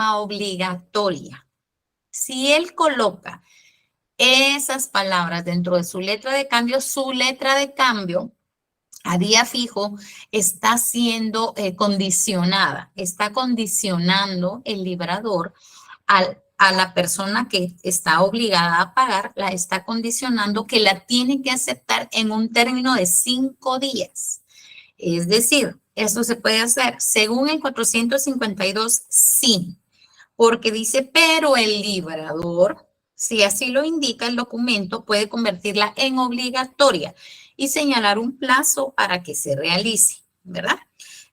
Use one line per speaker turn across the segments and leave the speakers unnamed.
forma obligatoria. Si él coloca esas palabras dentro de su letra de cambio a día fijo está siendo condicionada, está condicionando el librador a la persona que está obligada a pagar, la está condicionando que la tiene que aceptar en un término de 5 días. Es decir, eso se puede hacer según el 452, sí, porque dice, pero el librador, si así lo indica el documento, puede convertirla en obligatoria y señalar un plazo para que se realice, ¿verdad?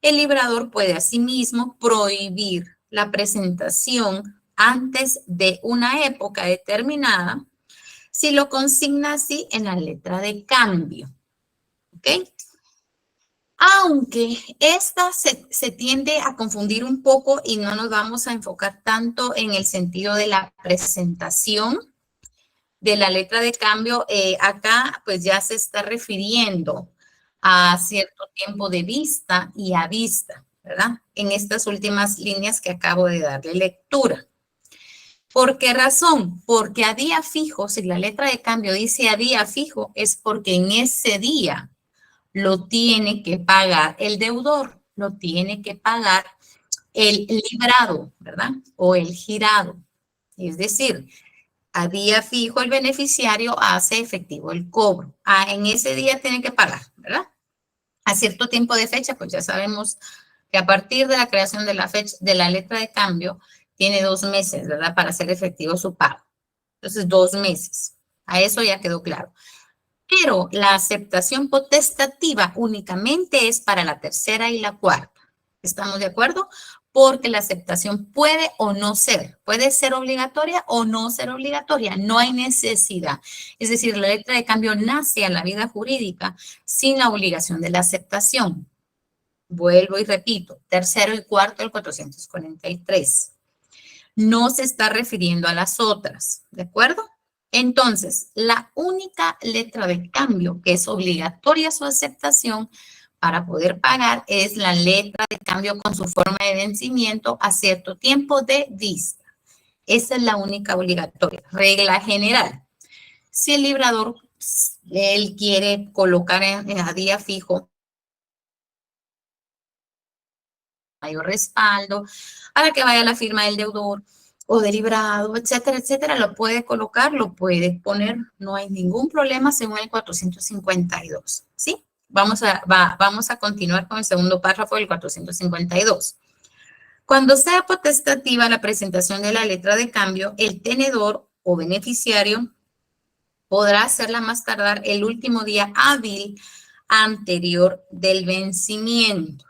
El librador puede asimismo prohibir la presentación antes de una época determinada si lo consigna así en la letra de cambio, ¿ok? Aunque esta se tiende a confundir un poco y no nos vamos a enfocar tanto en el sentido de la presentación de la letra de cambio, acá pues ya se está refiriendo a cierto tiempo de vista y a vista, ¿verdad? En estas últimas líneas que acabo de darle lectura. ¿Por qué razón? Porque a día fijo, si la letra de cambio dice a día fijo, es porque en ese día lo tiene que pagar el deudor, lo tiene que pagar el librado, ¿verdad? O el girado. Es decir, a día fijo el beneficiario hace efectivo el cobro. En ese día tiene que pagar, ¿verdad? A cierto tiempo de fecha, pues ya sabemos que a partir de la creación de la fecha, de la letra de cambio, tiene 2 meses, ¿verdad? Para hacer efectivo su pago. Entonces, 2 meses. A eso ya quedó claro. Pero la aceptación potestativa únicamente es para la tercera y la cuarta. ¿Estamos de acuerdo? Porque la aceptación puede o no ser. Puede ser obligatoria o no ser obligatoria. No hay necesidad. Es decir, la letra de cambio nace a la vida jurídica sin la obligación de la aceptación. Vuelvo y repito, tercero y cuarto del 443. No se está refiriendo a las otras, ¿de acuerdo? Entonces, la única letra de cambio que es obligatoria su aceptación para poder pagar es la letra de cambio con su forma de vencimiento a cierto tiempo de vista. Esa es la única obligatoria, regla general. Si el librador, él quiere colocar a día fijo mayor respaldo para que vaya la firma del deudor o del librado, etcétera, etcétera, lo puede colocar, lo puede poner, no hay ningún problema según el 452, ¿sí? Vamos a continuar con el segundo párrafo del 452. Cuando sea potestativa la presentación de la letra de cambio, el tenedor o beneficiario podrá hacerla más tardar el último día hábil anterior del vencimiento.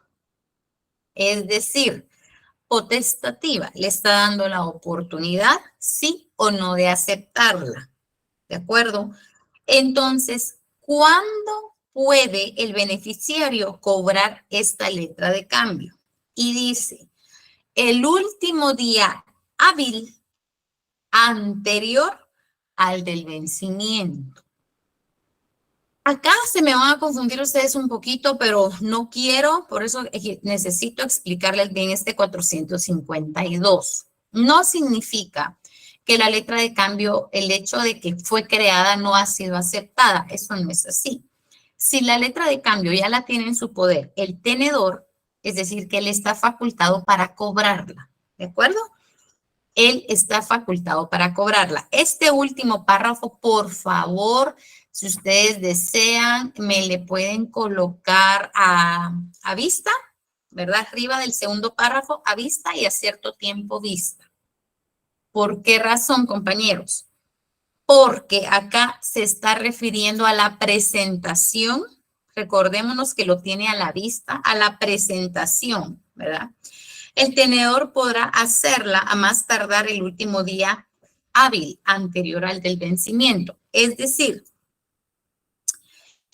Es decir, potestativa, le está dando la oportunidad, sí o no, de aceptarla. ¿De acuerdo? Entonces, ¿cuándo puede el beneficiario cobrar esta letra de cambio? Y dice, el último día hábil anterior al del vencimiento. Acá se me van a confundir ustedes un poquito, pero no quiero, por eso necesito explicarles bien este 452. No significa que la letra de cambio, el hecho de que fue creada no ha sido aceptada. Eso no es así. Si la letra de cambio ya la tiene en su poder el tenedor, es decir, que él está facultado para cobrarla. ¿De acuerdo? Él está facultado para cobrarla. Este último párrafo, por favor, si ustedes desean, me le pueden colocar a vista, ¿verdad? Arriba del segundo párrafo, a vista y a cierto tiempo vista. ¿Por qué razón, compañeros? Porque acá se está refiriendo a la presentación. Recordémonos que lo tiene a la vista, a la presentación, ¿verdad? El tenedor podrá hacerla a más tardar el último día hábil anterior al del vencimiento. Es decir,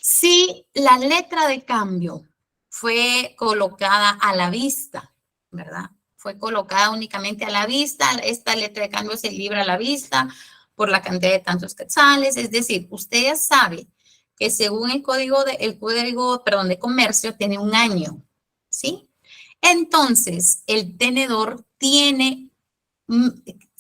si la letra de cambio fue colocada a la vista, ¿verdad? Fue colocada únicamente a la vista, esta letra de cambio se libra a la vista por la cantidad de tantos quetzales, es decir, usted ya sabe que según el código de comercio tiene un año, ¿sí? Entonces, el tenedor tiene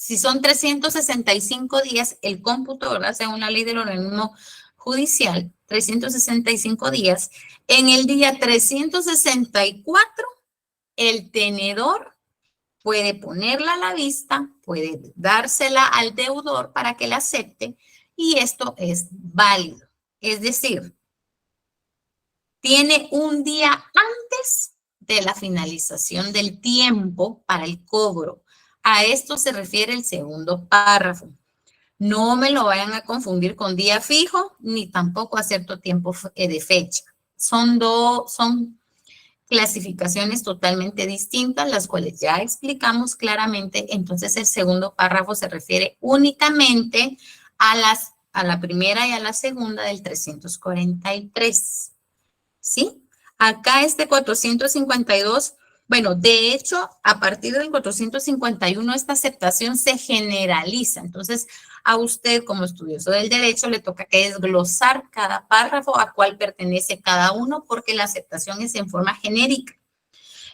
Si son 365 días, el cómputo, ¿verdad? Según la ley del organismo judicial, 365 días. En el día 364, el tenedor puede ponerla a la vista, puede dársela al deudor para que la acepte y esto es válido. Es decir, tiene un día antes de la finalización del tiempo para el cobro. A esto se refiere el segundo párrafo. No me lo vayan a confundir con día fijo, ni tampoco a cierto tiempo de fecha. Son clasificaciones totalmente distintas, las cuales ya explicamos claramente. Entonces, el segundo párrafo se refiere únicamente a la primera y a la segunda del 343. ¿Sí? Acá este 452, bueno, de hecho, a partir del 451 esta aceptación se generaliza. Entonces, a usted como estudioso del derecho le toca que desglosar cada párrafo a cuál pertenece cada uno porque la aceptación es en forma genérica.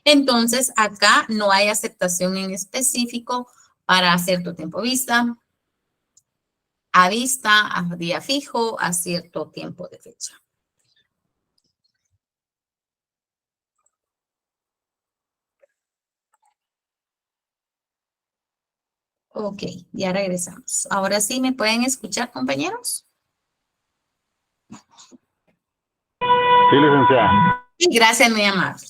Entonces, acá no hay aceptación en específico para cierto tiempo vista, a día fijo, a cierto tiempo de fecha. Ok, ya regresamos. Ahora sí, ¿me pueden escuchar, compañeros?
Sí, licenciada.
Gracias, muy amable.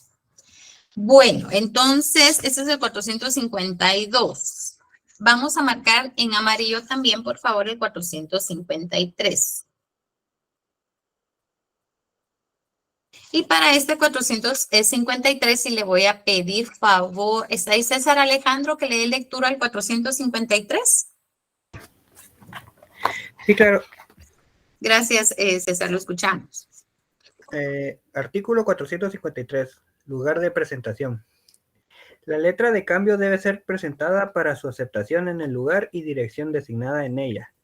Bueno, entonces, este es el 452. Vamos a marcar en amarillo también, por favor, el 453. Y para este 453, sí le voy a pedir favor. ¿Está ahí César Alejandro que le dé lectura al 453?
Sí, claro.
Gracias, César, lo escuchamos.
Artículo 453, lugar de presentación. La letra de cambio debe ser presentada para su aceptación en el lugar y dirección designada en ella.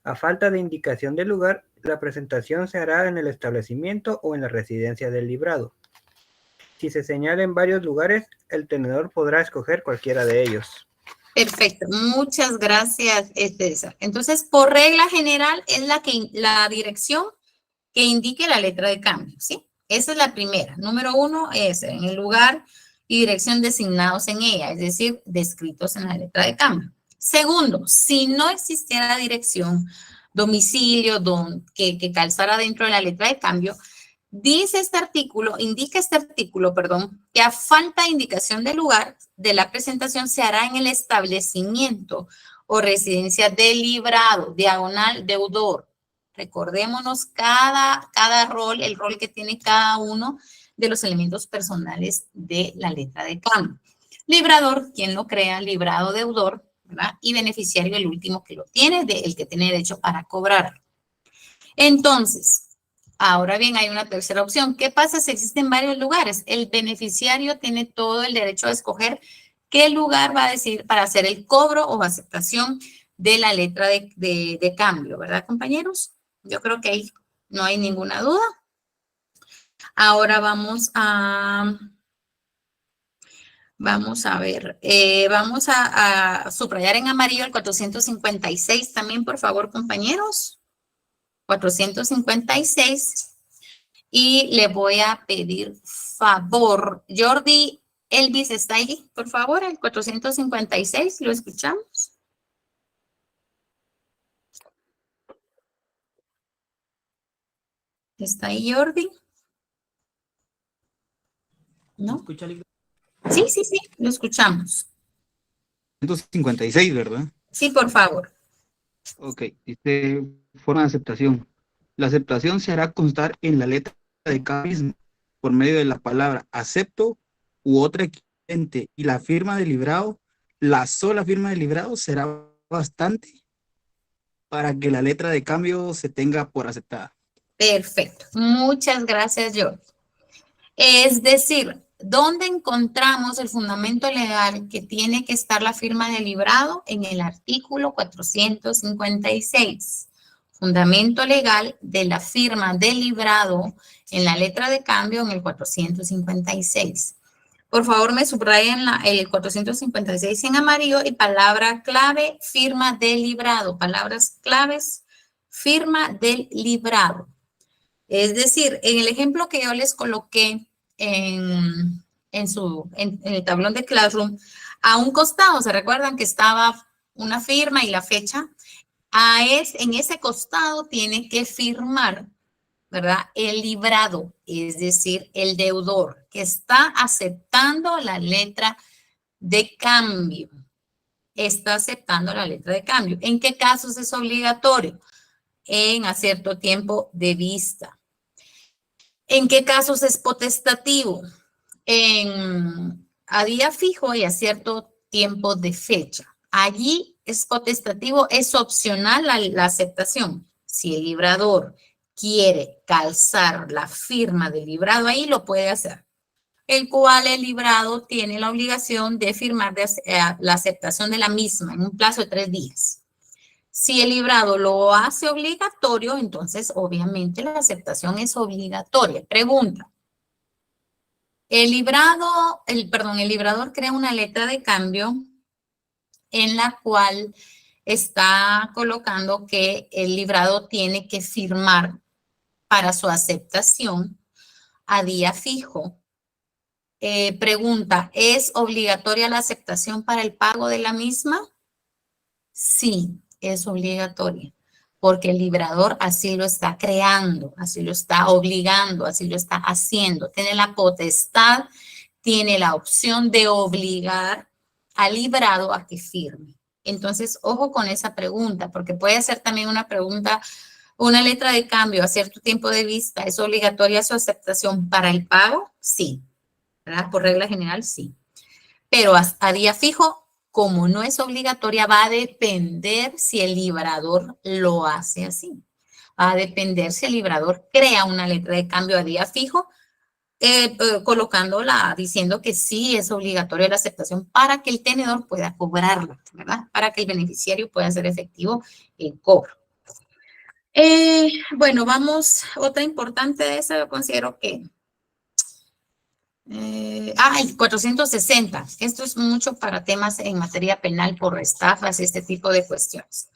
A falta de indicación del lugar, la presentación se hará en el establecimiento o en la residencia del librado. Si se señala en varios lugares, el tenedor podrá escoger cualquiera de ellos.
Perfecto, muchas gracias, César. Entonces, por regla general, es la dirección que indique la letra de cambio, ¿sí? Esa es la primera. Número 1 es en el lugar y dirección designados en ella, es decir, descritos en la letra de cambio. Segundo, si no existiera dirección, domicilio, que calzara dentro de la letra de cambio, indica este artículo, que a falta de indicación del lugar de la presentación se hará en el establecimiento o residencia del librado, diagonal deudor. Recordémonos cada rol, el rol que tiene cada uno de los elementos personales de la letra de cambio. Librador, quien lo crea, librado deudor, ¿verdad? Y beneficiario, el último que lo tiene, el que tiene derecho para cobrar. Entonces, ahora bien, hay una tercera opción. ¿Qué pasa si existen varios lugares? El beneficiario tiene todo el derecho a escoger qué lugar va a decir para hacer el cobro o aceptación de la letra de cambio, ¿verdad, compañeros? Yo creo que ahí no hay ninguna duda. Ahora vamos a ver, vamos a subrayar en amarillo el 456 también, por favor, compañeros. 456. Y le voy a pedir favor. Jordi Elvis, ¿está ahí? Por favor, el 456, ¿lo escuchamos? ¿Está ahí Jordi? ¿No? Sí, lo escuchamos.
156, ¿verdad?
Sí, por favor.
Ok, dice forma de aceptación. La aceptación se hará constar en la letra de cada mismo por medio de la palabra acepto u otra equivalente y la firma del librado, la sola firma del librado será bastante para que la letra de cambio se tenga por aceptada.
Perfecto. Muchas gracias, Jordi. Es decir, ¿dónde encontramos el fundamento legal que tiene que estar la firma del librado? En el artículo 456. Fundamento legal de la firma del librado en la letra de cambio en el 456. Por favor, me subrayen el 456 en amarillo y palabra clave, firma del librado. Palabras claves, firma del librado. Es decir, en el ejemplo que yo les coloqué en el tablón de Classroom, a un costado, ¿se recuerdan que estaba una firma y la fecha? En ese costado tiene que firmar, ¿verdad? El librado, es decir, el deudor, que está aceptando la letra de cambio. Está aceptando la letra de cambio. ¿En qué casos es obligatorio? En a cierto tiempo de vista. ¿En qué casos es potestativo? A día fijo y a cierto tiempo de fecha. Allí es potestativo, es opcional la aceptación. Si el librador quiere calzar la firma del librado ahí, lo puede hacer. El cual el librado tiene la obligación de firmar la aceptación de la misma en un plazo de 3 días. Si el librado lo hace obligatorio, entonces obviamente la aceptación es obligatoria. Pregunta. El librador crea una letra de cambio en la cual está colocando que el librado tiene que firmar para su aceptación a día fijo. Pregunta, ¿es obligatoria la aceptación para el pago de la misma? Sí, es obligatoria, porque el librador así lo está creando, así lo está obligando, así lo está haciendo. Tiene la potestad, tiene la opción de obligar al librado a que firme. Entonces, ojo con esa pregunta, porque puede ser también una pregunta, una letra de cambio a cierto tiempo de vista, ¿es obligatoria su aceptación para el pago? Sí, ¿verdad? Por regla general, sí. Pero a día fijo, como no es obligatoria, va a depender si el librador lo hace así. Va a depender si el librador crea una letra de cambio a día fijo, colocándola, diciendo que sí es obligatoria la aceptación para que el tenedor pueda cobrarla, ¿verdad? Para que el beneficiario pueda hacer efectivo el cobro. Bueno, vamos, otra importante de eso, yo considero que el 460. Esto es mucho para temas en materia penal por estafas y este tipo de cuestiones.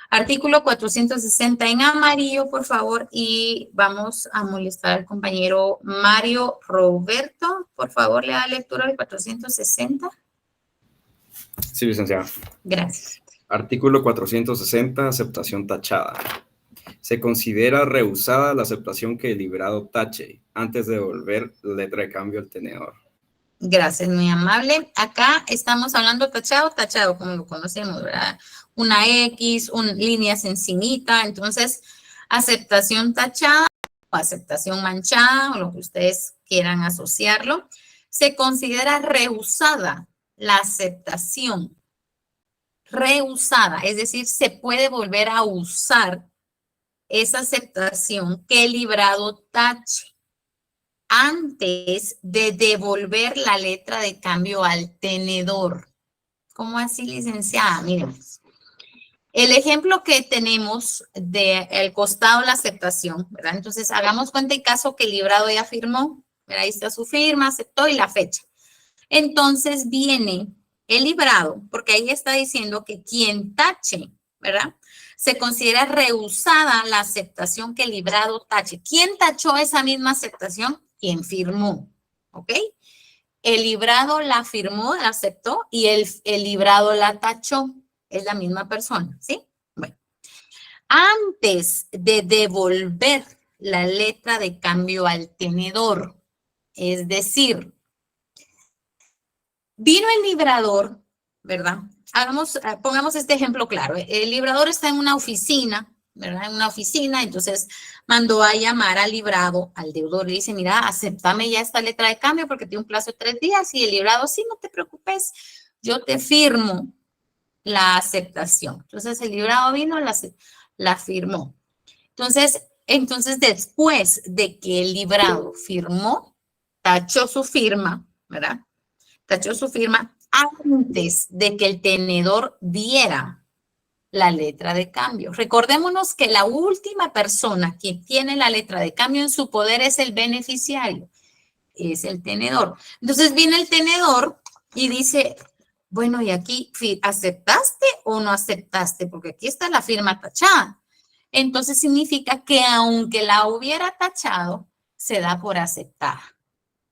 Artículo 460 en amarillo, por favor, y vamos a molestar al compañero Mario Roberto. Por favor, le da lectura al 460.
Sí, licenciada.
Gracias.
Artículo 460, aceptación tachada. Se considera rehusada la aceptación que el librado tache antes de devolver la letra de cambio al tenedor.
Gracias, muy amable. Acá estamos hablando tachado, como lo conocemos, ¿verdad? Una X, líneas encimita. Entonces, aceptación tachada o aceptación manchada, o lo que ustedes quieran asociarlo, se considera rehusada la aceptación. Rehusada, es decir, se puede volver a usar esa aceptación que el librado tache antes de devolver la letra de cambio al tenedor. ¿Cómo así, licenciada? Miren, el ejemplo que tenemos del costado de la aceptación, ¿verdad? Entonces, hagamos cuenta en caso que el librado ya firmó, ¿verdad? Ahí está su firma, aceptó y la fecha. Entonces, viene el librado, porque ahí está diciendo que quien tache, ¿verdad? Se considera rehusada la aceptación que el librado tache. ¿Quién tachó esa misma aceptación? Quien firmó, ¿ok? El librado la firmó, la aceptó y el librado la tachó. Es la misma persona, ¿sí? Bueno, antes de devolver la letra de cambio al tenedor, es decir, vino el librador, ¿verdad? Pongamos este ejemplo claro. El librador está en una oficina, ¿verdad? En una oficina, entonces mandó a llamar al librado, al deudor, y dice, mira, acéptame ya esta letra de cambio porque tiene un plazo de 3 días. Y el librado, sí, no te preocupes, yo te firmo la aceptación. Entonces, el librado vino, la firmó. Entonces, después de que el librado firmó, tachó su firma, ¿verdad? Tachó su firma antes de que el tenedor diera la letra de cambio. Recordémonos que la última persona que tiene la letra de cambio en su poder es el beneficiario. es el tenedor. Entonces viene el tenedor y dice, bueno, y aquí, ¿aceptaste o no aceptaste? Porque aquí está la firma tachada. Entonces significa que aunque la hubiera tachado, se da por aceptada.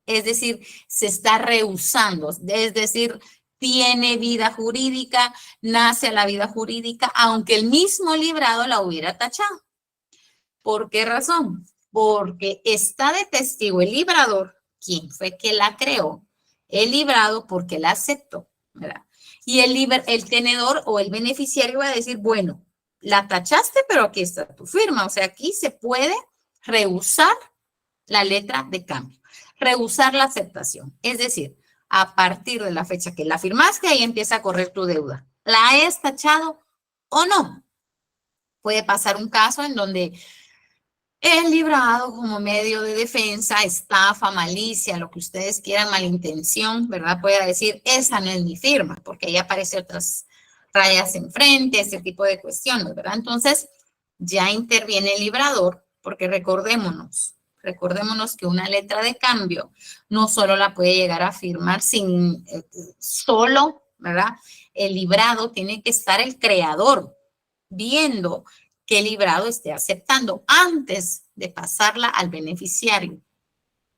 Es decir, se está rehusando, es decir, tiene vida jurídica, nace a la vida jurídica, aunque el mismo librado la hubiera tachado. ¿Por qué razón? Porque está de testigo el librador, quien fue que la creó, el librado porque la aceptó, ¿verdad? Y el tenedor o el beneficiario va a decir, bueno, la tachaste, pero aquí está tu firma. O sea, aquí se puede rehusar la letra de cambio, rehusar la aceptación. Es decir, a partir de la fecha que la firmaste, ahí empieza a correr tu deuda. ¿La has tachado o no? Puede pasar un caso en donde el librado como medio de defensa, estafa, malicia, lo que ustedes quieran, malintención, ¿verdad? Puede decir, esa no es mi firma, porque ahí aparecen otras rayas enfrente, ese tipo de cuestiones, ¿verdad? Entonces, ya interviene el librador, porque recordémonos que una letra de cambio no solo la puede llegar a firmar sin solo, ¿verdad? El librado tiene que estar el creador viendo que el librado esté aceptando antes de pasarla al beneficiario.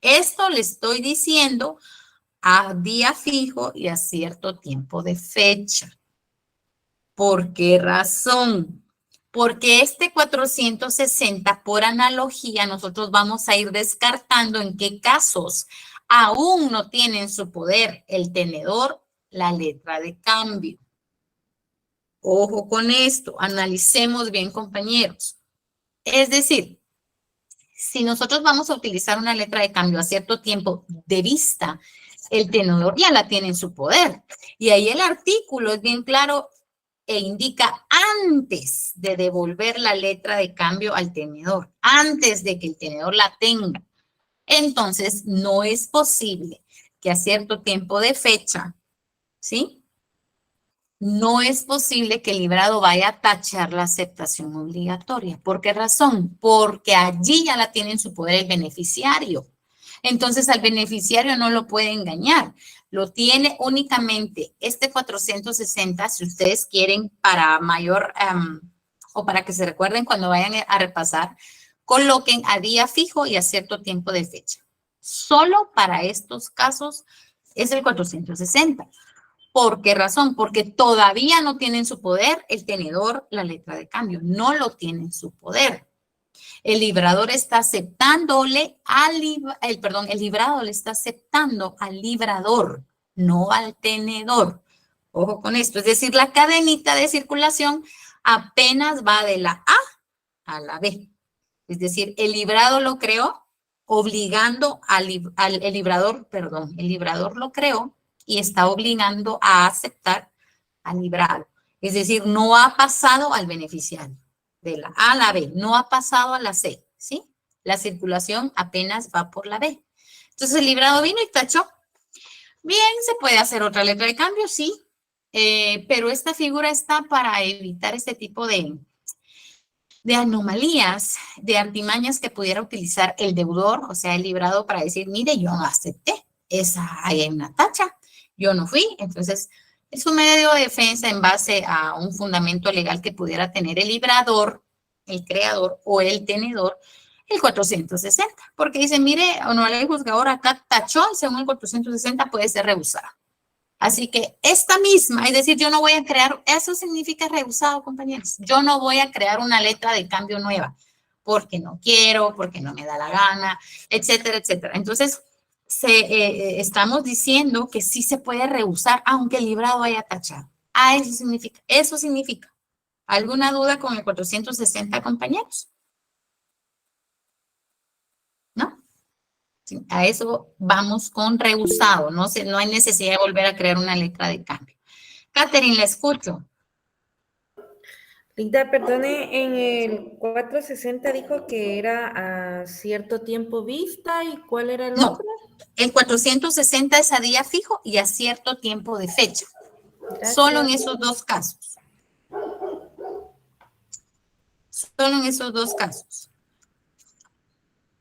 Esto le estoy diciendo a día fijo y a cierto tiempo de fecha. ¿Por qué razón? Porque este 460, por analogía, nosotros vamos a ir descartando en qué casos aún no tiene en su poder el tenedor la letra de cambio. Ojo con esto, analicemos bien, compañeros. Es decir, si nosotros vamos a utilizar una letra de cambio a cierto tiempo de vista, el tenedor ya la tiene en su poder. Y ahí el artículo es bien claro e indica antes de devolver la letra de cambio al tenedor, antes de que el tenedor la tenga. Entonces, no es posible que a cierto tiempo de fecha, ¿sí? No es posible que el librado vaya a tachar la aceptación obligatoria. ¿Por qué razón? Porque allí ya la tiene en su poder el beneficiario. Entonces, al beneficiario no lo puede engañar. Lo tiene únicamente este 460, si ustedes quieren, para mayor o para que se recuerden cuando vayan a repasar, coloquen a día fijo y a cierto tiempo de fecha. Solo para estos casos es el 460. ¿Por qué razón? Porque todavía no tiene en su poder el tenedor la letra de cambio. No lo tiene en su poder. El librador está aceptándole el librado le está aceptando al librador, no al tenedor. Ojo con esto. Es decir, la cadenita de circulación apenas va de la A a la B. Es decir, el librado lo creó obligando el librador lo creó y está obligando a aceptar al librado. Es decir, no ha pasado al beneficiario de la A a la B, no ha pasado a la C, ¿sí? La circulación apenas va por la B. Entonces el librado vino y tachó. Bien, se puede hacer otra letra de cambio, sí, pero esta figura está para evitar este tipo de anomalías, de artimañas que pudiera utilizar el deudor, o sea, el librado, para decir, mire, yo no acepté, ahí hay una tacha, yo no fui. Entonces, es un medio de defensa en base a un fundamento legal que pudiera tener el librador, el creador o el tenedor, el 460, porque dice, mire, honorable juzgador, acá tachó, según el 460 puede ser rehusada. Así que esta misma, es decir, yo no voy a crear, eso significa rehusado, compañeros. Yo no voy a crear una letra de cambio nueva porque no quiero, porque no me da la gana, etcétera, etcétera. Entonces, estamos diciendo que sí se puede rehusar aunque el librado haya tachado. Eso significa. ¿Alguna duda con el 460, compañeros? ¿No? A eso vamos con rehusado, no hay necesidad de volver a crear una letra de cambio. Catherine, la escucho.
Linda, perdone, en el 460 dijo que era a cierto tiempo vista, ¿y cuál era el otro?
El 460 es a día fijo y a cierto tiempo de fecha. Gracias. Solo en esos dos casos. Solo en esos dos casos.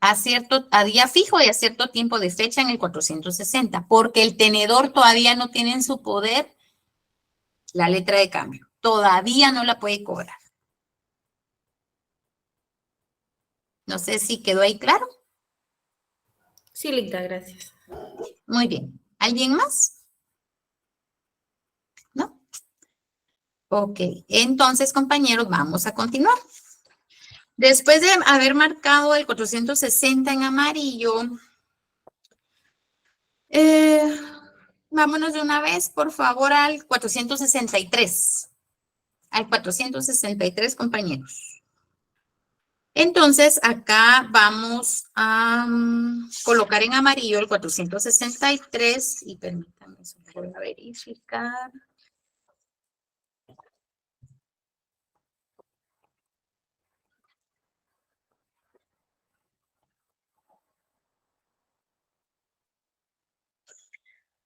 a día fijo y a cierto tiempo de fecha en el 460, porque el tenedor todavía no tiene en su poder la letra de cambio. Todavía no la puede cobrar. No sé si quedó ahí claro.
Sí, Linda, gracias.
Muy bien. ¿Alguien más? ¿No? Ok. Entonces, compañeros, vamos a continuar. Después de haber marcado el 460 en amarillo, vámonos de una vez, por favor, al 463. Al 463, compañeros. Entonces, acá vamos a colocar en amarillo el 463 y permítanme, voy a verificar.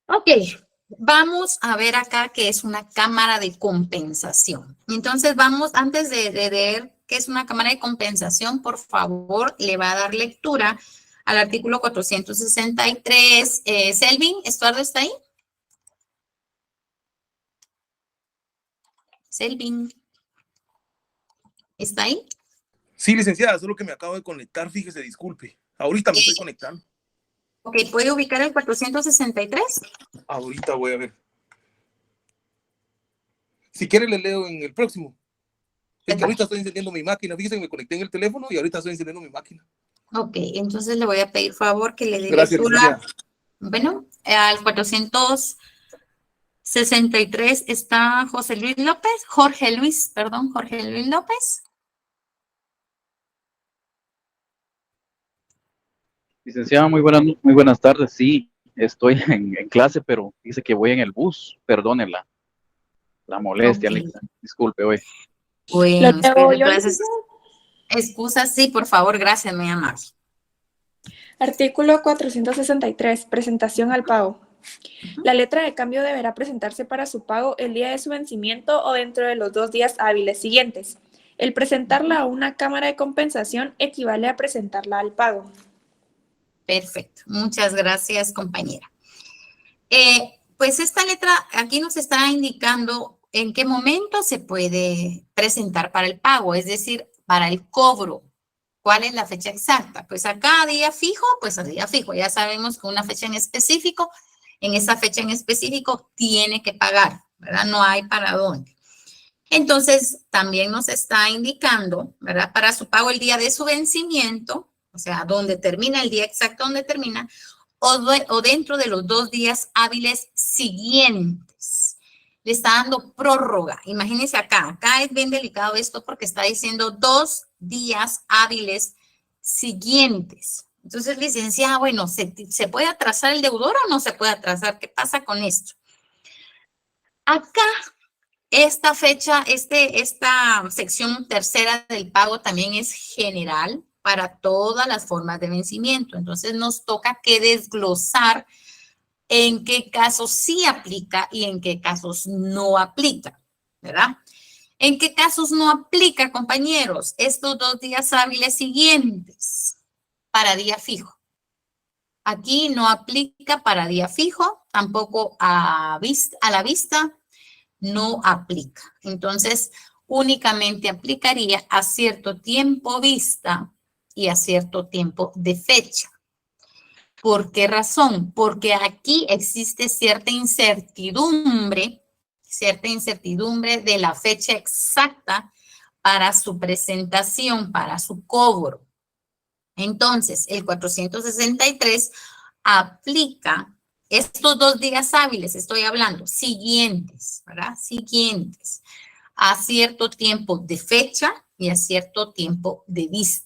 Ok, vamos a ver acá que es una cámara de compensación. Entonces vamos, antes de ver qué es una cámara de compensación, por favor, le va a dar lectura al artículo 463. Selvin, ¿Estuardo está ahí? Selvin, ¿está ahí?
Sí, licenciada, solo que me acabo de conectar, fíjese, disculpe. Ahorita me estoy conectando.
Ok, ¿puede ubicar el 463?
Ahorita voy a ver. Si quiere le leo en el próximo. Es que ahorita estoy encendiendo mi máquina. Fíjese que me conecté en el teléfono y ahorita estoy encendiendo mi máquina.
Ok, entonces le voy a pedir favor que le dé
Gracias,
lectura.
licenciada.
Bueno, al 463 está Jorge Luis López.
Licenciada, muy buenas tardes. Sí, estoy en clase, pero dice que voy en el bus. Perdone la molestia,
Ok.
disculpe hoy.
Bueno,
Lo yo,
gracias. Excusas, sí, por favor, gracias, muy amable.
Artículo 463. Presentación al pago. La letra de cambio deberá presentarse para su pago el día de su vencimiento o dentro de los 2 días hábiles siguientes. El presentarla a una cámara de compensación equivale a presentarla al pago.
Perfecto, muchas gracias, compañera. Pues esta letra aquí nos está indicando en qué momento se puede presentar para el pago, es decir, para el cobro. ¿Cuál es la fecha exacta? Pues acá a día fijo, pues a día fijo. Ya sabemos que una fecha en específico, en esa fecha en específico tiene que pagar, ¿verdad? No hay para dónde. Entonces, también nos está indicando, ¿verdad? Para su pago el día de su vencimiento, o sea, donde termina, el día exacto donde termina, o dentro de los 2 días hábiles siguientes. Le está dando prórroga. Imagínense acá es bien delicado esto porque está diciendo 2 días hábiles siguientes. Entonces, licenciada, bueno, ¿se puede atrasar el deudor o no se puede atrasar? ¿Qué pasa con esto? Acá, esta fecha, esta sección tercera del pago también es general para todas las formas de vencimiento. Entonces, nos toca que desglosar en qué casos sí aplica y en qué casos no aplica, ¿verdad? ¿En qué casos no aplica, compañeros? Estos 2 días hábiles siguientes para día fijo. Aquí no aplica para día fijo, tampoco a la vista no aplica. Entonces, únicamente aplicaría a cierto tiempo vista y a cierto tiempo de fecha. ¿Por qué razón? Porque aquí existe cierta incertidumbre de la fecha exacta para su presentación, para su cobro. Entonces, el 463 aplica estos 2 días hábiles, estoy hablando, siguientes, ¿verdad? Siguientes, a cierto tiempo de fecha y a cierto tiempo de vista.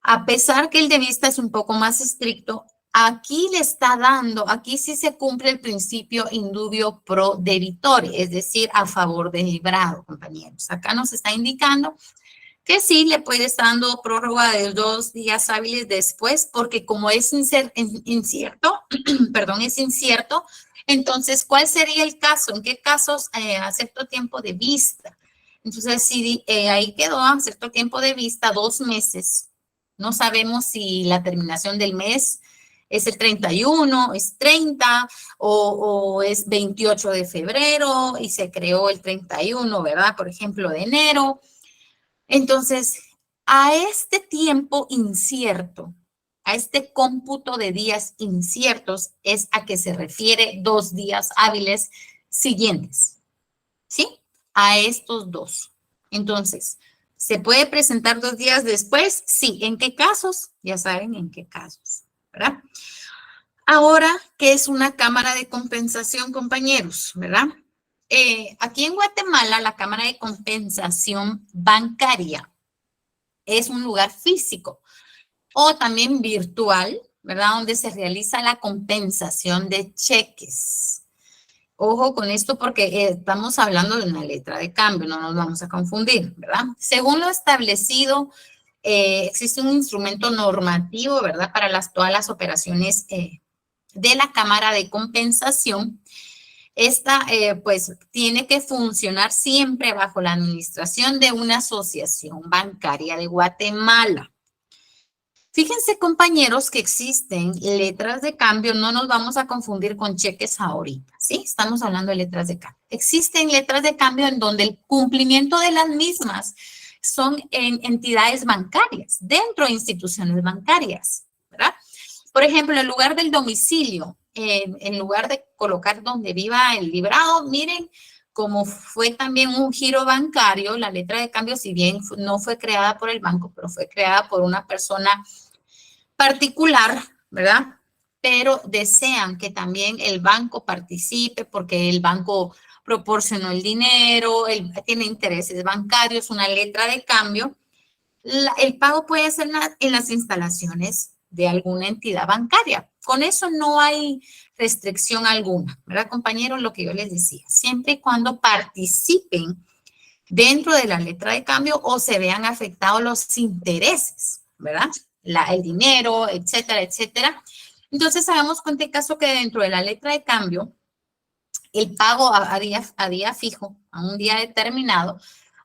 A pesar que el de vista es un poco más estricto, aquí le está dando, aquí sí se cumple el principio indubio pro debitore, es decir, a favor del librado, compañeros. Acá nos está indicando que sí le puede estar dando prórroga de 2 días hábiles después, porque como es incierto, perdón, es incierto, entonces, ¿cuál sería el caso? ¿En qué casos a cierto tiempo de vista? Entonces, sí, ahí quedó a cierto tiempo de vista 2 meses. No sabemos si la terminación del mes es el 31, es 30 o es 28 de febrero y se creó el 31, ¿verdad? Por ejemplo, de enero. Entonces, a este tiempo incierto, a este cómputo de días inciertos es a que se refiere 2 días hábiles siguientes, ¿sí? A estos 2. Entonces, ¿se puede presentar 2 días después? Sí. ¿En qué casos? Ya saben en qué casos, ¿verdad? Ahora, ¿qué es una cámara de compensación, compañeros? ¿Verdad? Aquí en Guatemala, la cámara de compensación bancaria es un lugar físico o también virtual, ¿verdad? Donde se realiza la compensación de cheques. Ojo con esto porque estamos hablando de una letra de cambio, no nos vamos a confundir, ¿verdad? Según lo establecido, existe un instrumento normativo, ¿verdad? Para todas las operaciones de la Cámara de Compensación. Esta, pues, tiene que funcionar siempre bajo la administración de una asociación bancaria de Guatemala. Fíjense, compañeros, que existen letras de cambio, no nos vamos a confundir con cheques ahorita, ¿sí? Estamos hablando de letras de cambio. Existen letras de cambio en donde el cumplimiento de las mismas son en entidades bancarias, dentro de instituciones bancarias, ¿verdad? Por ejemplo, en lugar del domicilio, en lugar de colocar donde viva el librado, miren, como fue también un giro bancario, la letra de cambio, si bien no fue creada por el banco, pero fue creada por una persona particular, ¿verdad? Pero desean que también el banco participe porque el banco proporcionó el dinero, tiene intereses bancarios, una letra de cambio. El pago puede ser en las instalaciones de alguna entidad bancaria. Con eso no hay restricción alguna, ¿verdad, compañeros? Lo que yo les decía, siempre y cuando participen dentro de la letra de cambio o se vean afectados los intereses, ¿verdad? El dinero, etcétera, etcétera. Entonces, sabemos con este caso que dentro de la letra de cambio, el pago a día fijo, a un día determinado,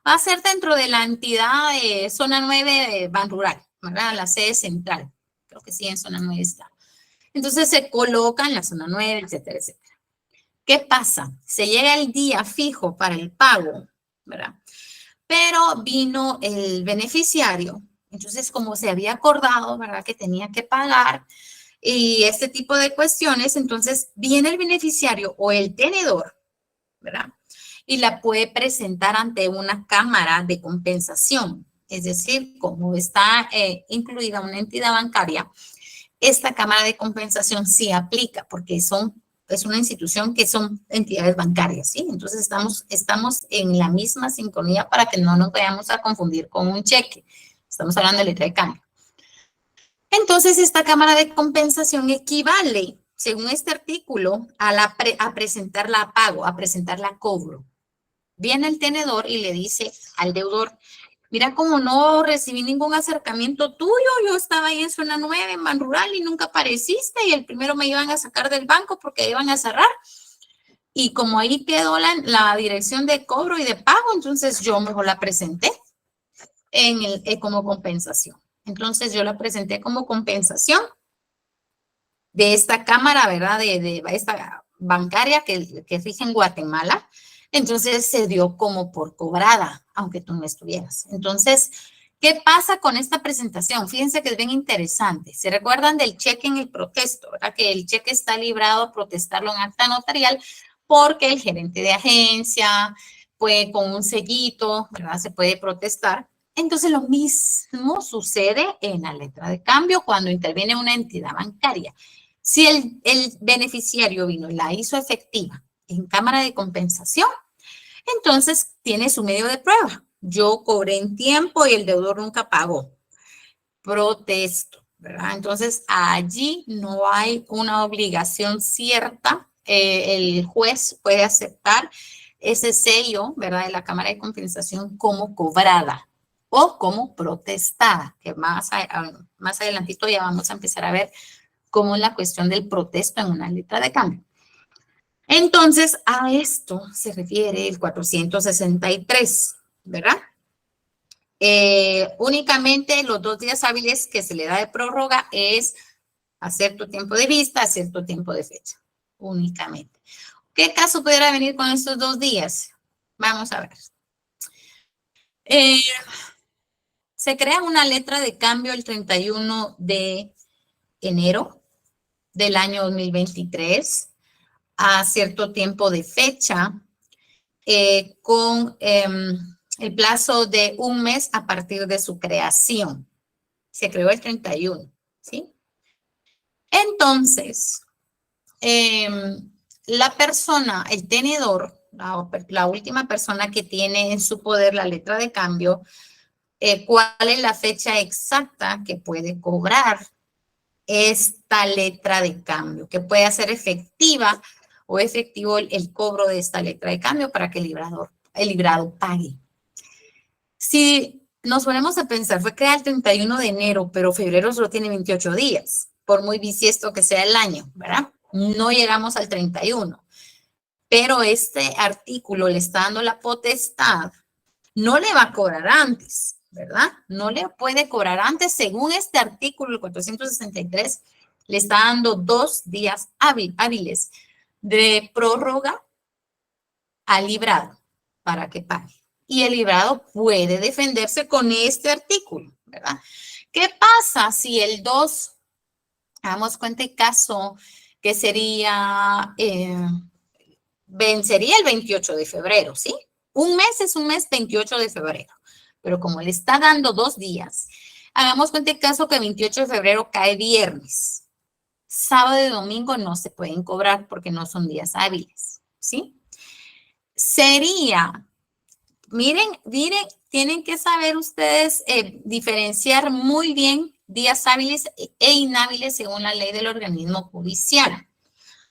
va a ser dentro de la entidad de zona 9 de Banrural, ¿verdad? La sede central. Creo que sí, en zona 9 está. Entonces, se coloca en la zona 9, etcétera, etcétera. ¿Qué pasa? Se llega el día fijo para el pago, ¿verdad? Pero vino el beneficiario. Entonces, como se había acordado, ¿verdad? Que tenía que pagar y este tipo de cuestiones, entonces viene el beneficiario o el tenedor, ¿verdad? Y la puede presentar ante una cámara de compensación. Es decir, como está incluida una entidad bancaria, esta cámara de compensación sí aplica porque es una institución que son entidades bancarias, ¿sí? Entonces estamos en la misma sincronía para que no nos vayamos a confundir con un cheque. Estamos hablando de letra de cambio. Entonces, esta cámara de compensación equivale, según este artículo, a presentarla a pago, a presentarla a cobro. Viene el tenedor y le dice al deudor, mira, como no recibí ningún acercamiento tuyo, yo estaba ahí en zona 9, en Banrural, y nunca apareciste, y el primero me iban a sacar del banco porque iban a cerrar. Y como ahí quedó la dirección de cobro y de pago, entonces yo mejor la presenté como compensación. Entonces yo la presenté como compensación de esta cámara, ¿verdad? De esta bancaria que rige en Guatemala. Entonces se dio como por cobrada, aunque tú no estuvieras. Entonces, ¿qué pasa con esta presentación? Fíjense que es bien interesante. ¿Se recuerdan del cheque en el protesto? ¿Verdad? Que el cheque está librado a protestarlo en acta notarial porque el gerente de agencia, pues con un sellito, ¿verdad? Se puede protestar. Entonces, lo mismo sucede en la letra de cambio cuando interviene una entidad bancaria. Si el beneficiario vino y la hizo efectiva en cámara de compensación, entonces tiene su medio de prueba. Yo cobré en tiempo y el deudor nunca pagó. Protesto, ¿verdad? Entonces, allí no hay una obligación cierta. El juez puede aceptar ese sello, ¿verdad? De la cámara de compensación como cobrada o como protestada, que más adelantito ya vamos a empezar a ver cómo es la cuestión del protesto en una letra de cambio. Entonces, a esto se refiere el 463, ¿verdad? Únicamente los 2 días hábiles que se le da de prórroga es a cierto tiempo de vista, a cierto tiempo de fecha, únicamente. ¿Qué caso pudiera venir con estos 2 días? Vamos a ver. Se crea una letra de cambio el 31 de enero del año 2023 a cierto tiempo de fecha con el plazo de 1 mes a partir de su creación. Se creó el 31, ¿sí? Entonces, la persona, el tenedor, la última persona que tiene en su poder la letra de cambio, ¿cuál es la fecha exacta que puede cobrar esta letra de cambio? Que puede hacer efectiva o efectivo el cobro de esta letra de cambio para que el librado pague. Si nos ponemos a pensar, fue creado el 31 de enero, pero febrero solo tiene 28 días, por muy bisiesto que sea el año, ¿verdad? No llegamos al 31. Pero este artículo le está dando la potestad, no le va a cobrar antes, ¿verdad? No le puede cobrar antes, según este artículo, el 463, le está dando 2 días hábiles de prórroga al librado para que pague. Y el librado puede defenderse con este artículo, ¿verdad? ¿Qué pasa si el 2, hagamos cuenta el caso que sería, vencería el 28 de febrero, ¿sí? Un mes es un mes 28 de febrero, pero como le está dando 2 días, hagamos cuenta el caso que el 28 de febrero cae viernes. Sábado y domingo no se pueden cobrar porque no son días hábiles, ¿sí? Sería, miren, tienen que saber ustedes diferenciar muy bien días hábiles e inhábiles según la ley del organismo judicial.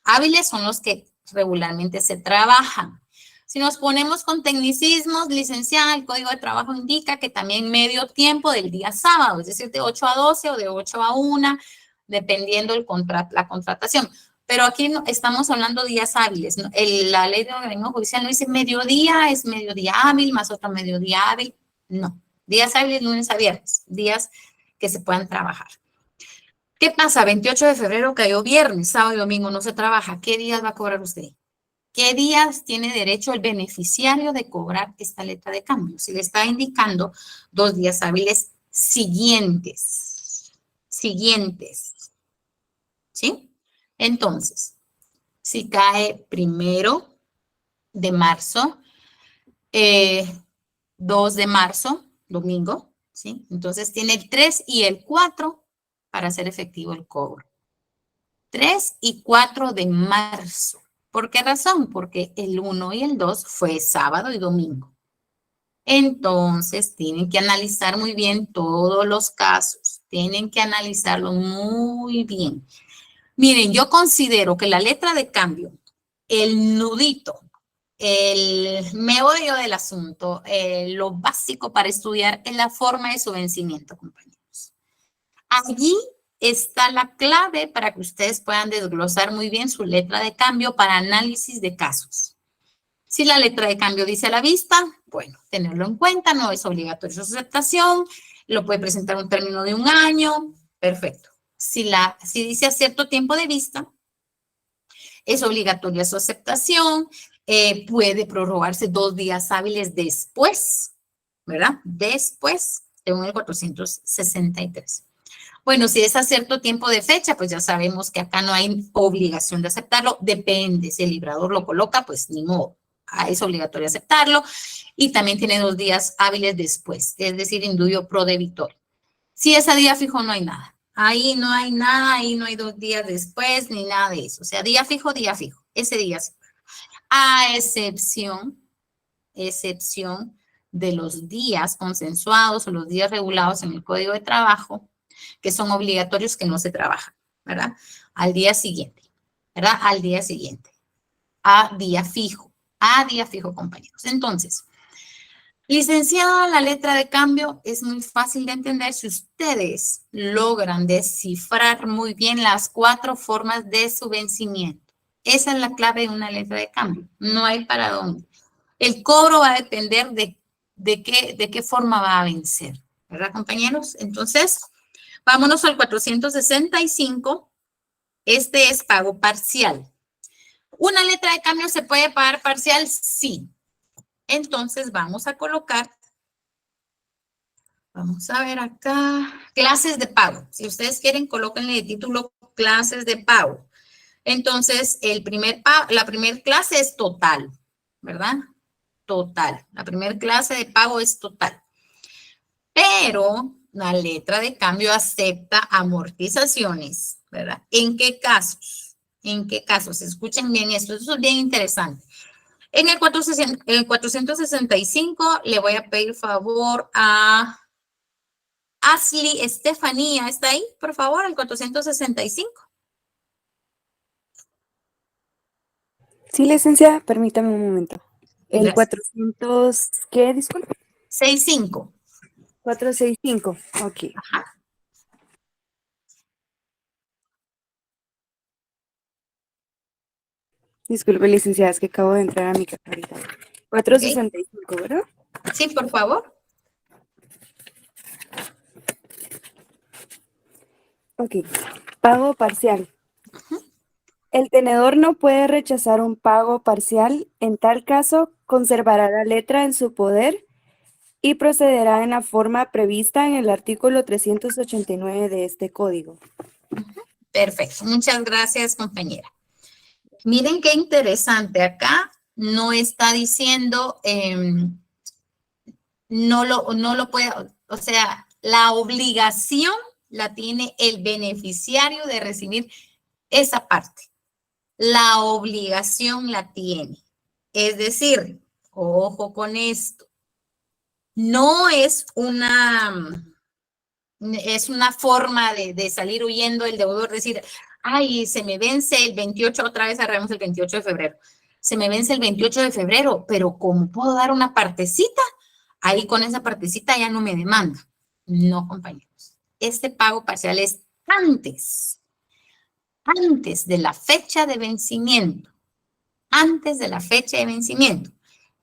Hábiles son los que regularmente se trabajan. Si nos ponemos con tecnicismos, licenciada, el Código de Trabajo indica que también medio tiempo del día sábado, es decir, de 8 a 12 o de 8 a 1, dependiendo la contratación. Pero aquí no, estamos hablando de días hábiles, ¿no? La ley del organismo judicial no dice mediodía, es mediodía hábil más otro mediodía hábil. No, días hábiles lunes a viernes, días que se puedan trabajar. ¿Qué pasa? 28 de febrero cayó viernes, sábado y domingo no se trabaja. ¿Qué días va a cobrar usted? ¿Qué días tiene derecho el beneficiario de cobrar esta letra de cambio? Si le está indicando 2 días hábiles siguientes. ¿Sí? Entonces, si cae 1 de marzo, 2 de marzo, domingo, ¿sí? Entonces tiene el 3 y el 4 para hacer efectivo el cobro. 3 y 4 de marzo. ¿Por qué razón? Porque el 1 y el 2 fue sábado y domingo. Entonces, tienen que analizar muy bien todos los casos. Tienen que analizarlo muy bien. Miren, yo considero que la letra de cambio, el nudito, el meollo del asunto, lo básico para estudiar es la forma de su vencimiento, compañeros. Allí está la clave para que ustedes puedan desglosar muy bien su letra de cambio para análisis de casos. Si la letra de cambio dice a la vista, bueno, tenerlo en cuenta, no es obligatorio su aceptación, lo puede presentar un término de 1 año, perfecto. Si dice a cierto tiempo de vista, es obligatoria su aceptación, puede prorrogarse 2 días hábiles después, ¿verdad? Después, según el 463. Bueno, si es a cierto tiempo de fecha, pues ya sabemos que acá no hay obligación de aceptarlo. Depende, si el librador lo coloca, pues ni modo. Es obligatorio aceptarlo. Y también tiene 2 días hábiles después, es decir, indubio pro debitorio. Si es a día fijo, no hay nada. Ahí no hay nada, ahí no hay 2 días después, ni nada de eso. O sea, día fijo, ese día sí. A excepción de los días consensuados o los días regulados en el Código de Trabajo, que son obligatorios que no se trabajan, ¿verdad? Al día siguiente, ¿verdad? Al día siguiente. A día fijo, compañeros. Entonces, licenciada, la letra de cambio es muy fácil de entender si ustedes logran descifrar muy bien las 4 formas de su vencimiento. Esa es la clave de una letra de cambio. No hay para dónde. El cobro va a depender de qué forma va a vencer, ¿verdad, compañeros? Entonces, vámonos al 465. Este es pago parcial. ¿Una letra de cambio se puede pagar parcial? Sí. Entonces, vamos a colocar, vamos a ver acá, clases de pago. Si ustedes quieren, colóquenle de título clases de pago. Entonces, la primera clase es total, ¿verdad? Total. La primera clase de pago es total. Pero la letra de cambio acepta amortizaciones, ¿verdad? ¿En qué casos? ¿En qué casos? Escuchen bien esto, eso es bien interesante. En el 465 le voy a pedir favor a Ashley Estefanía. ¿Está ahí, por favor, el 465?
Sí, licenciada, permítame un momento. El
Gracias.
400, ¿qué? Disculpe.
65.
465, ok.
Ajá.
Disculpe, licenciada, es que acabo de entrar a mi casa ahorita. 465, ¿verdad?
Sí, por favor.
Ok. Pago parcial. El tenedor no puede rechazar un pago parcial. En tal caso, conservará la letra en su poder y procederá en la forma prevista en el artículo 389 de este código.
Perfecto. Muchas gracias, compañera. Miren qué interesante. Acá no está diciendo, no lo puede, o sea, la obligación la tiene el beneficiario de recibir esa parte. La obligación la tiene. Es decir, ojo con esto. No es una forma de salir huyendo del deudor, decir, ay, se me vence el 28, otra vez agarramos el 28 de febrero. Se me vence el 28 de febrero, pero como puedo dar una partecita, ahí con esa partecita ya no me demanda. No, compañeros. Este pago parcial es antes de la fecha de vencimiento. Antes de la fecha de vencimiento.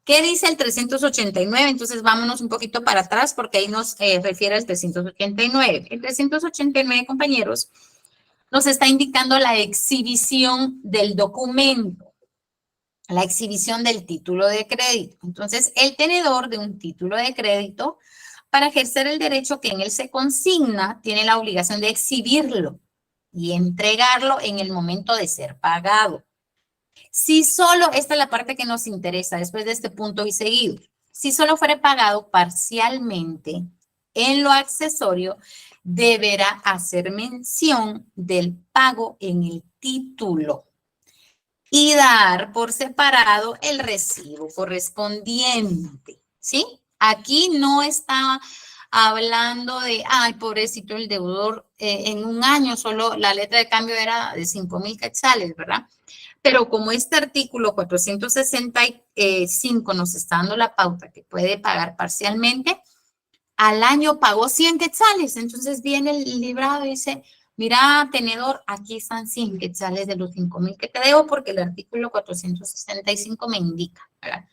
¿Qué dice el 389? Entonces vámonos un poquito para atrás porque ahí nos refiere al 389. El 389, compañeros, nos está indicando la exhibición del documento, la exhibición del título de crédito. Entonces, el tenedor de un título de crédito, para ejercer el derecho que en él se consigna, tiene la obligación de exhibirlo y entregarlo en el momento de ser pagado. Si solo, esta es la parte que nos interesa después de este punto y seguido, si solo fuera pagado parcialmente en lo accesorio, deberá hacer mención del pago en el título y dar por separado el recibo correspondiente, ¿sí? Aquí no está hablando de, ay, pobrecito el deudor, en un año solo la letra de cambio era de 5,000 quetzales, ¿verdad? Pero como este artículo 465 nos está dando la pauta que puede pagar parcialmente, al año pagó 100 quetzales. Entonces viene el librado y dice, mira, tenedor, aquí están 100 quetzales de los 5,000 que te debo porque el artículo 465 me indica, ¿verdad?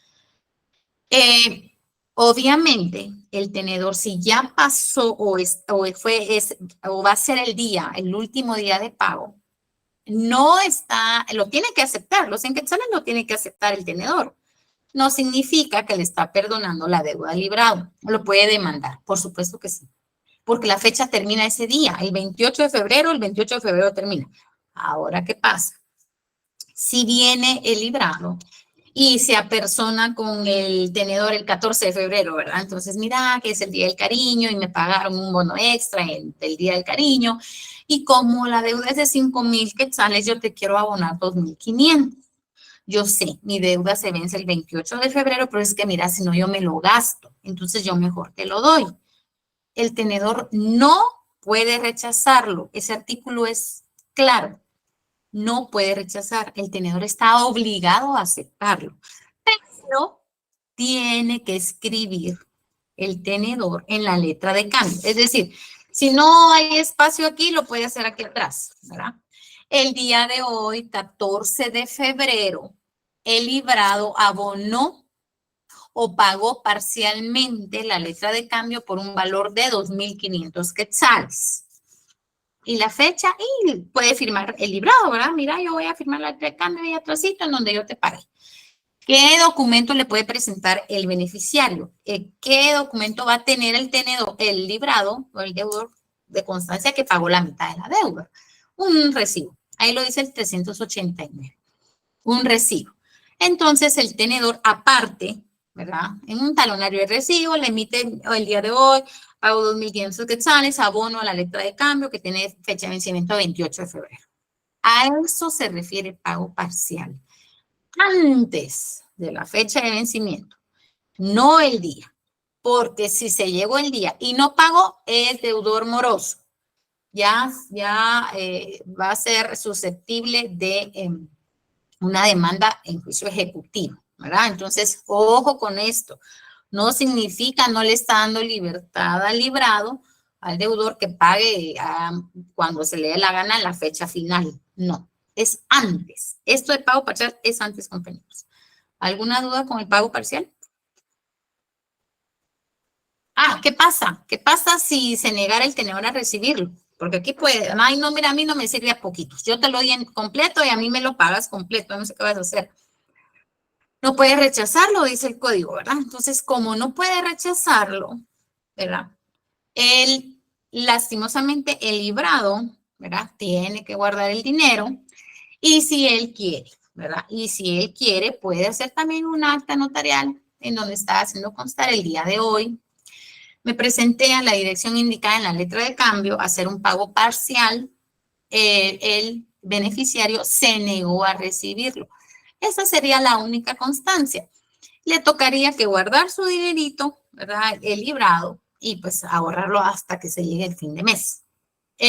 Obviamente, el tenedor, si ya pasó o va a ser el último día de pago, no está, lo tiene que aceptar, los 100 quetzales lo tiene que aceptar el tenedor. No significa que le está perdonando la deuda al librado. Lo puede demandar, por supuesto que sí. Porque la fecha termina ese día, el 28 de febrero, el 28 de febrero termina. Ahora, ¿qué pasa? Si viene el librado y se apersona con el tenedor el 14 de febrero, ¿verdad? Entonces, mira, que es el Día del Cariño y me pagaron un bono extra del Día del Cariño. Y como la deuda es de 5,000 quetzales, yo te quiero abonar 2,500. Yo sé, mi deuda se vence el 28 de febrero, pero es que mira, si no yo me lo gasto, entonces yo mejor te lo doy. El tenedor no puede rechazarlo. Ese artículo es claro. No puede rechazar. El tenedor está obligado a aceptarlo. Pero tiene que escribir el tenedor en la letra de cambio. Es decir, si no hay espacio aquí, lo puede hacer aquí atrás, ¿verdad? El día de hoy, 14 de febrero, el librado abonó o pagó parcialmente la letra de cambio por un valor de 2.500 quetzales. Y la fecha, y puede firmar el librado, ¿verdad? Mira, yo voy a firmar la letra de cambio y atrásito en donde yo te pague. ¿Qué documento le puede presentar el beneficiario? ¿Qué documento va a tener el tenedor, el librado o el deudor de constancia que pagó la mitad de la deuda? Un recibo. Ahí lo dice el 389. Un recibo. Entonces, el tenedor aparte, ¿verdad? En un talonario de recibo le emite el día de hoy, pago 2.500 quetzales, abono a la letra de cambio que tiene fecha de vencimiento 28 de febrero. A eso se refiere pago parcial. Antes de la fecha de vencimiento, no el día. Porque si se llegó el día y no pagó, es deudor moroso. Ya va a ser susceptible de una demanda en juicio ejecutivo, ¿verdad? Entonces, ojo con esto. No significa, no le está dando libertad al librado, al deudor que pague cuando se le dé la gana en la fecha final. No, es antes. Esto de pago parcial es antes, compañeros. ¿Alguna duda con el pago parcial? ¿Qué pasa? ¿Qué pasa si se negara el tenedor a recibirlo? Porque aquí puede, ay, no, mira, a mí no me sirve a poquitos. Yo te lo doy en completo y a mí me lo pagas completo. No sé qué vas a hacer. No puedes rechazarlo, dice el código, ¿verdad? Entonces, como no puede rechazarlo, ¿verdad? Él, lastimosamente, el librado, ¿verdad? Tiene que guardar el dinero y si él quiere, ¿verdad? Y si él quiere, puede hacer también un acta notarial en donde está haciendo constar el día de hoy. Me presenté a la dirección indicada en la letra de cambio a hacer un pago parcial. El beneficiario se negó a recibirlo. Esa sería la única constancia. Le tocaría que guardar su dinerito, ¿verdad? El librado y pues ahorrarlo hasta que se llegue el fin de mes.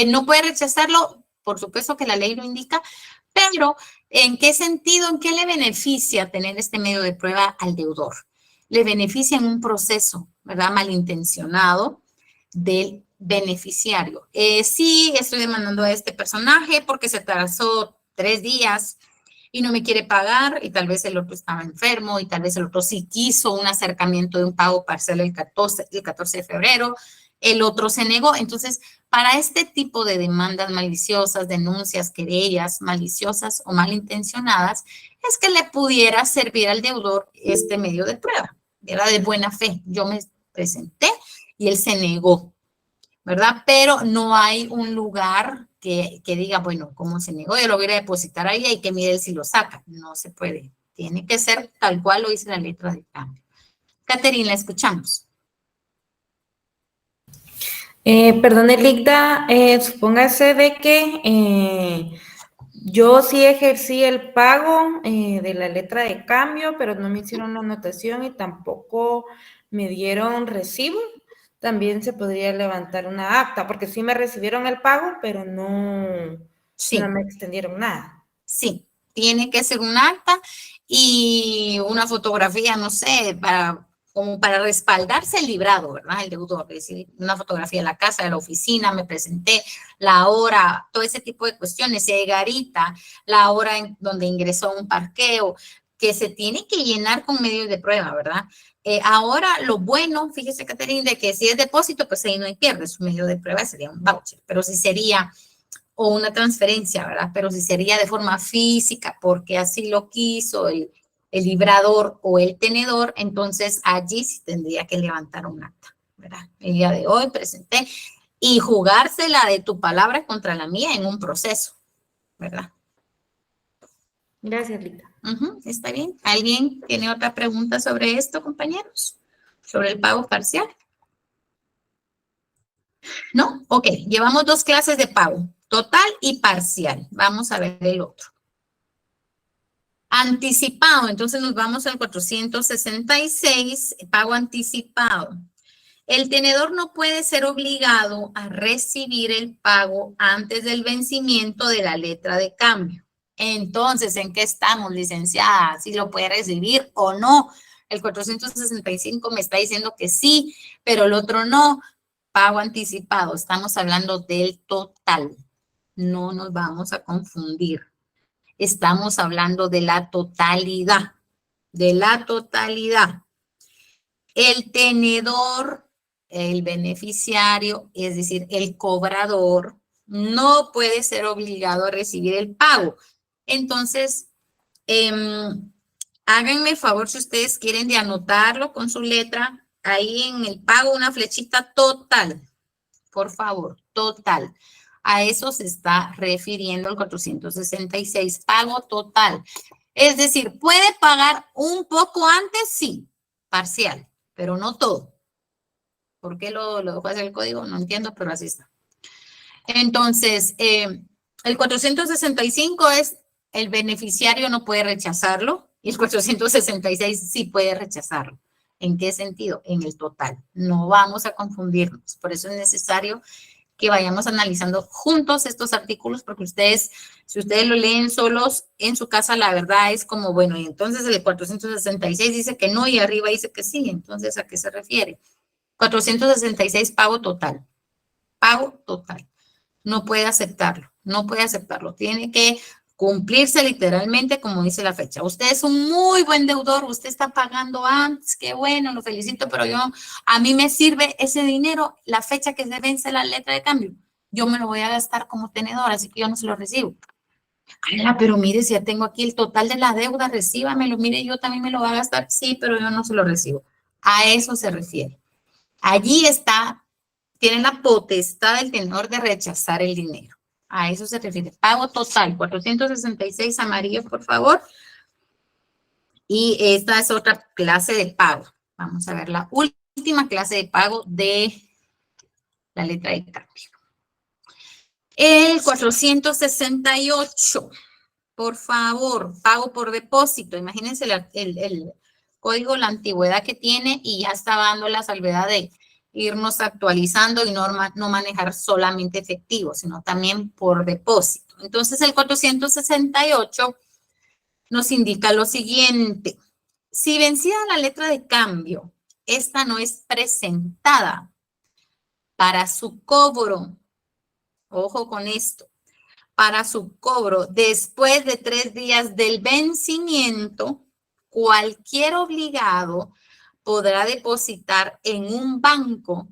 No puede rechazarlo, por supuesto que la ley lo indica, pero ¿en qué sentido, en qué le beneficia tener este medio de prueba al deudor? Le beneficia en un proceso, ¿verdad? Malintencionado del beneficiario. Sí, estoy demandando a este personaje porque se tardó 3 días y no me quiere pagar y tal vez el otro estaba enfermo y tal vez el otro sí quiso un acercamiento de un pago parcial el 14 de febrero, el otro se negó. Entonces, para este tipo de demandas maliciosas, denuncias, querellas maliciosas o malintencionadas, es que le pudiera servir al deudor este medio de prueba. Era de buena fe. Yo me presenté y él se negó, ¿verdad? Pero no hay un lugar que diga, bueno, ¿cómo se negó? Yo lo voy a depositar ahí y que mire él si lo saca. No se puede. Tiene que ser tal cual lo dice la letra de cambio. Catherine, la escuchamos.
Perdón, Eligda, supóngase de que yo sí ejercí el pago de la letra de cambio, pero no me hicieron la anotación y tampoco me dieron recibo. También se podría levantar una acta, porque sí me recibieron el pago, pero no me extendieron nada.
Sí, tiene que ser un acta y una fotografía, no sé, como para respaldarse el librado, ¿verdad? El deudor, es decir, una fotografía de la casa, de la oficina, me presenté, la hora, todo ese tipo de cuestiones, si hay garita, la hora en donde ingresó un parqueo, que se tiene que llenar con medios de prueba, ¿verdad? Ahora, lo bueno, fíjese, Catherine, de que si es depósito, pues ahí no hay pierde, su medio de prueba sería un voucher, pero si sería o una transferencia, ¿verdad? Pero si sería de forma física, porque así lo quiso el librador o el tenedor, entonces allí sí tendría que levantar un acta, ¿verdad? El día de hoy presenté y jugársela de tu palabra contra la mía en un proceso, ¿verdad?
Gracias, Lita.
Está bien. ¿Alguien tiene otra pregunta sobre esto, compañeros? ¿Sobre el pago parcial? ¿No? Ok, llevamos 2 clases de pago, total y parcial. Vamos a ver el otro. Anticipado, entonces nos vamos al 466, pago anticipado. El tenedor no puede ser obligado a recibir el pago antes del vencimiento de la letra de cambio. Entonces, ¿en qué estamos, licenciada? ¿Si lo puede recibir o no? El 465 me está diciendo que sí, pero el otro no. Pago anticipado, estamos hablando del total. No nos vamos a confundir. Estamos hablando de la totalidad. De la totalidad. el tenedor, el beneficiario, es decir, el cobrador, no puede ser obligado a recibir el pago. Entonces, háganme favor si ustedes quieren de anotarlo con su letra, ahí en el pago una flechita total, por favor, total. A eso se está refiriendo el 466, pago total. Es decir, ¿puede pagar un poco antes? Sí, parcial, pero no todo. ¿Por qué lo dejó hacer el código? No entiendo, pero así está. Entonces, el 465 es el beneficiario no puede rechazarlo y el 466 sí puede rechazarlo. ¿En qué sentido? En el total. No vamos a confundirnos. Por eso es necesario que vayamos analizando juntos estos artículos, porque ustedes, si ustedes lo leen solos en su casa, la verdad es como, bueno, y entonces el 466 dice que no y arriba dice que sí. Entonces, ¿a qué se refiere? 466, pago total. Pago total. No puede aceptarlo, no puede aceptarlo. Tiene que cumplirse literalmente como dice la fecha. Usted es un muy buen deudor, usted está pagando antes, qué bueno, lo felicito, pero a mí me sirve ese dinero, la fecha que se vence la letra de cambio. Yo me lo voy a gastar como tenedor, así que yo no se lo recibo. Pero mire, si ya tengo aquí el total de la deuda, recíbamelo, mire, yo también me lo voy a gastar, sí, pero yo no se lo recibo. A eso se refiere. Allí está, tiene la potestad del tenedor de rechazar el dinero. A eso se refiere. Pago total, 466 amarillo, por favor. Y esta es otra clase de pago. Vamos a ver la última clase de pago de la letra de cambio. El 468, por favor, pago por depósito. Imagínense el código, la antigüedad que tiene y ya está dando la salvedad de irnos actualizando y no manejar solamente efectivo, sino también por depósito. Entonces, el 468 nos indica lo siguiente. Si vencida la letra de cambio, esta no es presentada para su cobro, ojo con esto, para su cobro después de 3 días del vencimiento, cualquier obligado podrá depositar en un banco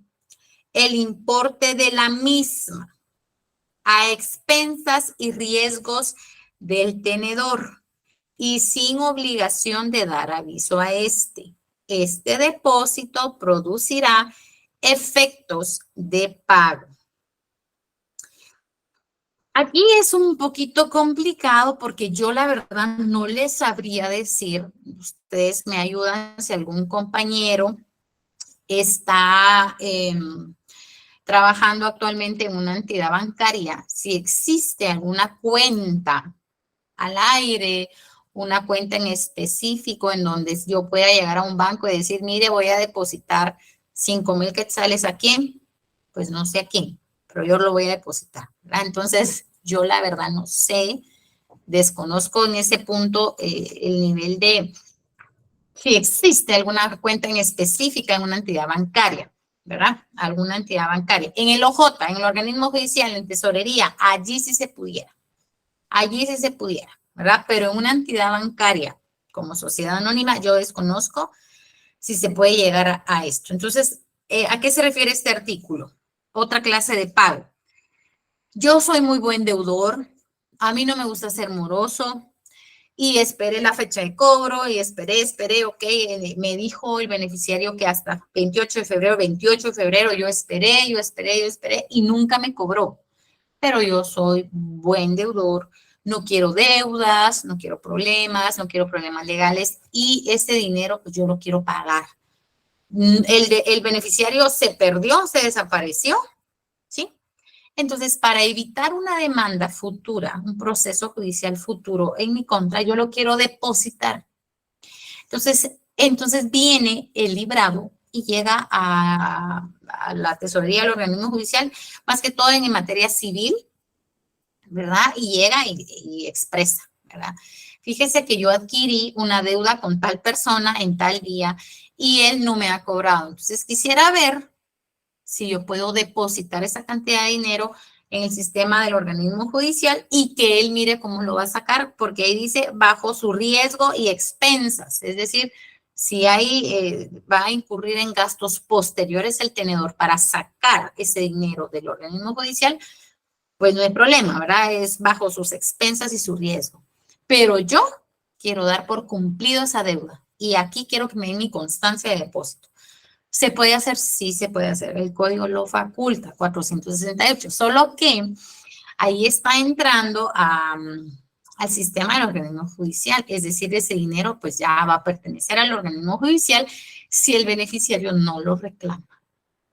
el importe de la misma a expensas y riesgos del tenedor y sin obligación de dar aviso a este. Este depósito producirá efectos de pago. Aquí es un poquito complicado porque yo la verdad no les sabría decir, ustedes me ayudan si algún compañero está trabajando actualmente en una entidad bancaria, si existe alguna cuenta al aire, una cuenta en específico en donde yo pueda llegar a un banco y decir, mire, voy a depositar 5,000 quetzales a quién, pues no sé a quién, pero yo lo voy a depositar, ¿verdad? Entonces, yo la verdad no sé, desconozco en ese punto el nivel de si existe alguna cuenta en específica en una entidad bancaria, ¿verdad? Alguna entidad bancaria. En el OJ, en el organismo judicial, en tesorería, allí sí se pudiera. Allí sí se pudiera, ¿verdad? Pero en una entidad bancaria como sociedad anónima, yo desconozco si se puede llegar a esto. Entonces, ¿a qué se refiere este artículo? Otra clase de pago. Yo soy muy buen deudor, a mí no me gusta ser moroso y esperé la fecha de cobro y esperé, ok, me dijo el beneficiario que hasta 28 de febrero, yo esperé y nunca me cobró. Pero yo soy buen deudor, no quiero deudas, no quiero problemas legales y ese dinero pues yo lo quiero pagar. El beneficiario se perdió, se desapareció, ¿sí? Entonces, para evitar una demanda futura, un proceso judicial futuro en mi contra, yo lo quiero depositar. Entonces viene el librado y llega a la tesorería del organismo judicial, más que todo en materia civil, ¿verdad? Y llega y expresa, ¿verdad? Fíjese que yo adquirí una deuda con tal persona en tal día y él no me ha cobrado. Entonces, quisiera ver si yo puedo depositar esa cantidad de dinero en el sistema del organismo judicial y que él mire cómo lo va a sacar, porque ahí dice bajo su riesgo y expensas, es decir, Si hay, va a incurrir en gastos posteriores el tenedor para sacar ese dinero del organismo judicial, pues no hay problema, ¿verdad? Es bajo sus expensas y su riesgo. Pero yo quiero dar por cumplido esa deuda y aquí quiero que me den mi constancia de depósito. ¿Se puede hacer? Sí, se puede hacer. El código lo faculta, 468, solo que ahí está entrando al sistema del organismo judicial, es decir, ese dinero pues ya va a pertenecer al organismo judicial si el beneficiario no lo reclama.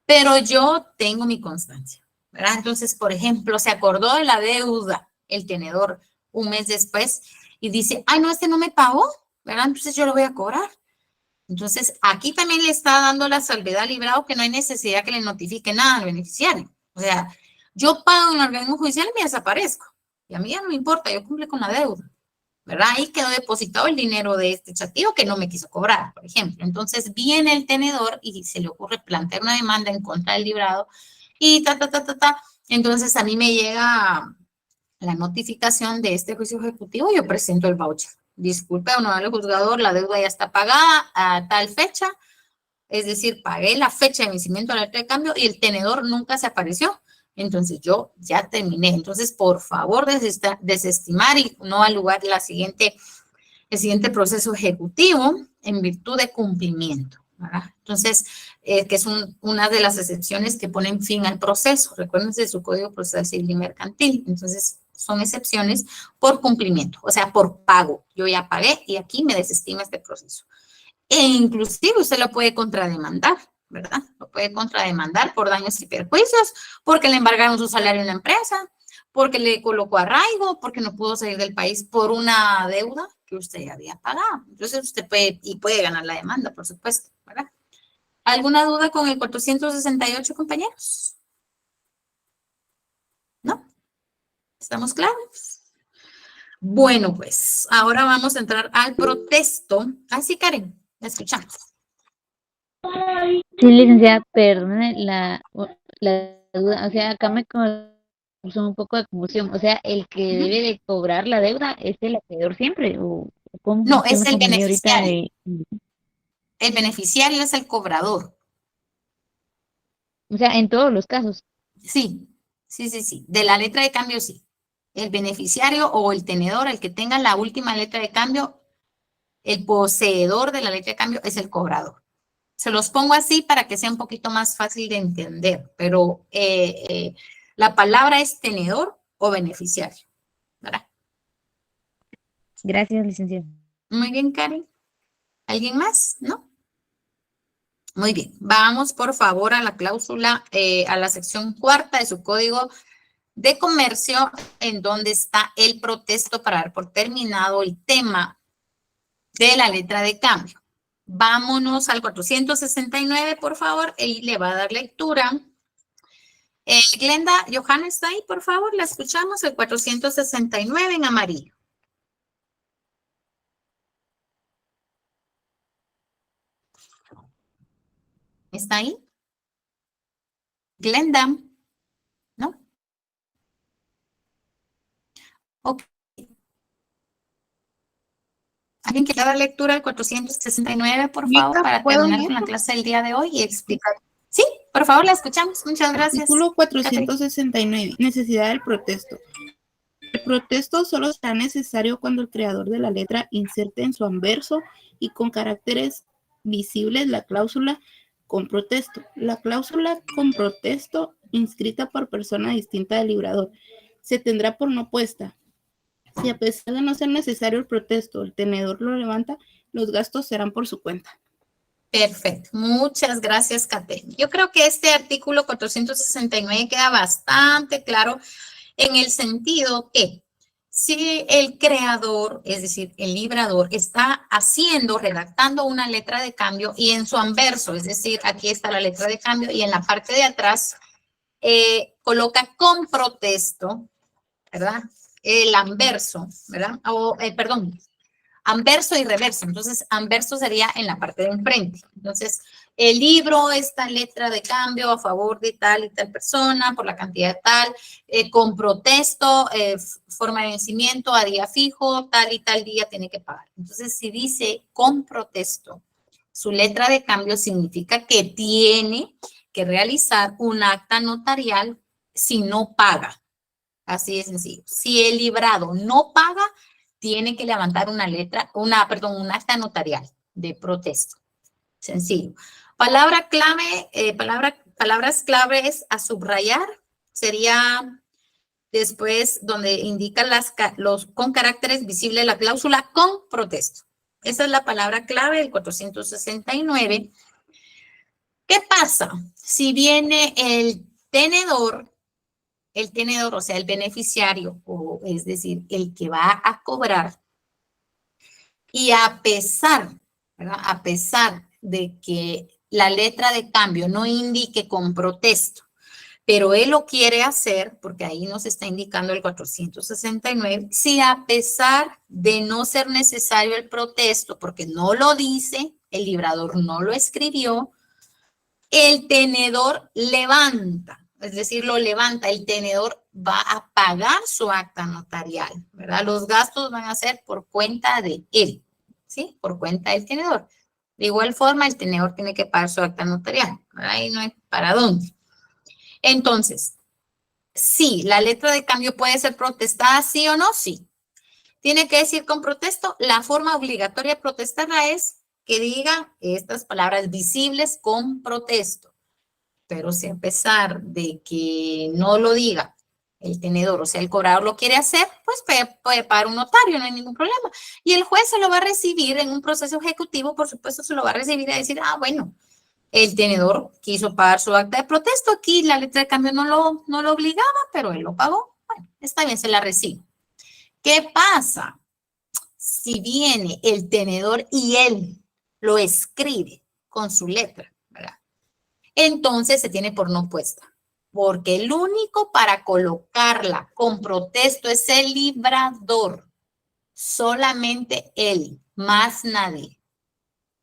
Pero yo tengo mi constancia, ¿verdad? Entonces, por ejemplo, se acordó de la deuda el tenedor un mes después y dice, ay, no, este no me pagó, ¿verdad? Entonces yo lo voy a cobrar. Entonces, aquí también le está dando la salvedad al librado que no hay necesidad que le notifique nada al beneficiario. O sea, yo pago en el organismo judicial y me desaparezco. Y a mí ya no me importa, yo cumplí con la deuda, ¿verdad? Ahí quedó depositado el dinero de este chatío que no me quiso cobrar, por ejemplo. Entonces, viene el tenedor y se le ocurre plantear una demanda en contra del librado y Entonces, a mí me llega la notificación de este juicio ejecutivo y yo presento el voucher. Disculpe, honorable juzgador, la deuda ya está pagada a tal fecha, es decir, pagué la fecha de vencimiento de la letra de cambio y el tenedor nunca se apareció. Entonces, yo ya terminé. Entonces, por favor, desestimar y no al lugar el siguiente proceso ejecutivo en virtud de cumplimiento, ¿verdad? Entonces, que es una de las excepciones que ponen fin al proceso. Recuérdense su Código Procesal Civil y Mercantil. Entonces, son excepciones por cumplimiento, o sea, por pago. Yo ya pagué y aquí me desestima este proceso. E inclusive usted lo puede contrademandar, ¿verdad? Lo puede contrademandar por daños y perjuicios, porque le embargaron su salario en la empresa, porque le colocó arraigo, porque no pudo salir del país por una deuda que usted ya había pagado. Entonces usted puede ganar la demanda, por supuesto, ¿verdad? ¿Alguna duda con el 468, compañeros? ¿No? ¿Estamos claros? Bueno, pues ahora vamos a entrar al protesto. Así, Karen, la escuchamos.
Sí, licenciada, perdone la duda, o sea, acá me causó un poco de confusión, o sea, el que debe de cobrar la deuda es el acreedor siempre, o ¿cómo?
No,
Yo
es
me
el
confundí ahorita
beneficiario. El beneficiario es el cobrador.
o sea, en todos los casos.
Sí. De la letra de cambio, sí. El beneficiario o el tenedor, el que tenga la última letra de cambio, el poseedor de la letra de cambio es el cobrador. Se los pongo así para que sea un poquito más fácil de entender, pero la palabra es tenedor o beneficiario, ¿verdad?
Gracias, licenciada.
Muy bien, Karen. ¿Alguien más? ¿No? Muy bien. Vamos, por favor, a la cláusula, a la sección cuarta de su Código de Comercio, en donde está el protesto para dar por terminado el tema de la letra de cambio. Vámonos al 469, por favor, y le va a dar lectura. Glenda, Johanna está ahí, por favor, la escuchamos, el 469 en amarillo. ¿Está ahí? Glenda, ¿no? Ok. ¿Alguien quiere dar lectura al 469, por favor, para terminar con la clase del día de hoy y explicar? Sí, por favor, la escuchamos. Muchas gracias.
Artículo 469. Necesidad del protesto. El protesto solo será necesario cuando el creador de la letra inserte en su anverso y con caracteres visibles la cláusula con protesto. La cláusula con protesto inscrita por persona distinta del librador se tendrá por no puesta. Si a pesar de no ser necesario el protesto, el tenedor lo levanta, los gastos serán por su cuenta.
Perfecto. Muchas gracias, Kate. Yo creo que este artículo 469 queda bastante claro en el sentido que si el creador, es decir, el librador, está redactando una letra de cambio y en su anverso, es decir, aquí está la letra de cambio y en la parte de atrás coloca con protesto, ¿verdad? El anverso, ¿verdad? Anverso y reverso. Entonces, anverso sería en la parte de enfrente. Entonces, el libro, esta letra de cambio a favor de tal y tal persona por la cantidad tal, con protesto, forma de vencimiento a día fijo, tal y tal día tiene que pagar. Entonces, si dice con protesto, Su letra de cambio significa que tiene que realizar un acta notarial si no paga. Así de sencillo. Si el librado no paga, tiene que levantar un acta notarial de protesto. Sencillo. Palabra clave, palabras claves a subrayar sería después donde indica con caracteres visibles la cláusula con protesto. Esa es la palabra clave del 469. ¿Qué pasa? Si viene el tenedor, o sea, el beneficiario, o es decir, el que va a cobrar, y a pesar de que la letra de cambio no indique con protesto, pero él lo quiere hacer, porque ahí nos está indicando el 469, si a pesar de no ser necesario el protesto, porque no lo dice, el librador no lo escribió, el tenedor levanta, es decir, lo levanta, el tenedor va a pagar su acta notarial, ¿verdad? Los gastos van a ser por cuenta de él, ¿sí? Por cuenta del tenedor. De igual forma, el tenedor tiene que pagar su acta notarial, ¿verdad? Ahí no hay para dónde. Entonces, sí, la letra de cambio puede ser protestada, sí o no, sí. Tiene que decir con protesto, la forma obligatoria de protestarla es que diga estas palabras visibles con protesto. Pero si a pesar de que no lo diga el tenedor, o sea, el cobrador lo quiere hacer, pues puede pagar un notario, no hay ningún problema. Y el juez se lo va a recibir en un proceso ejecutivo, por supuesto, se lo va a recibir y a decir, bueno, el tenedor quiso pagar su acta de protesto, aquí la letra de cambio no lo obligaba, pero él lo pagó. Bueno, está bien, se la recibe. ¿Qué pasa? Si viene el tenedor y él lo escribe con su letra, ¿verdad? Entonces se tiene por no puesta, porque el único para colocarla con protesto es el librador. Solamente él, más nadie.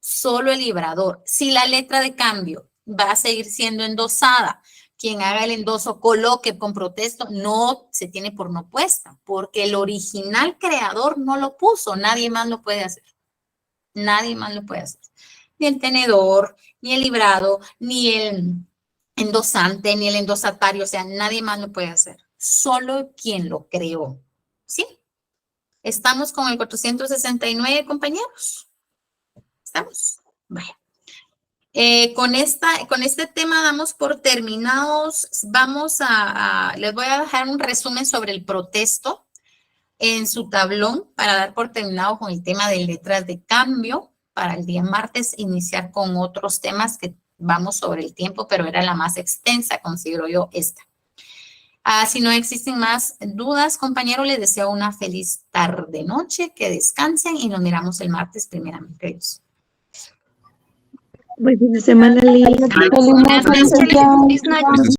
Solo el librador. Si la letra de cambio va a seguir siendo endosada, quien haga el endoso coloque con protesto, no se tiene por no puesta, porque el original creador no lo puso, nadie más lo puede hacer. Nadie más lo puede hacer. Ni el tenedor, ni el librado, ni el endosante, ni el endosatario, o sea, nadie más lo puede hacer. Solo quien lo creó. ¿Sí? ¿Estamos con el 469, compañeros? ¿Estamos? Vaya. Con este tema damos por terminados. Les voy a dejar un resumen sobre el protesto en su tablón para dar por terminado con el tema de letras de cambio. Para el día martes iniciar con otros temas que vamos sobre el tiempo, pero era la más extensa, considero yo esta. Si no existen más dudas, compañeros, les deseo una feliz tarde-noche, que descansen y nos miramos el martes primeramente Dios.
Buen fin de semana, Liz.
Buenas noches.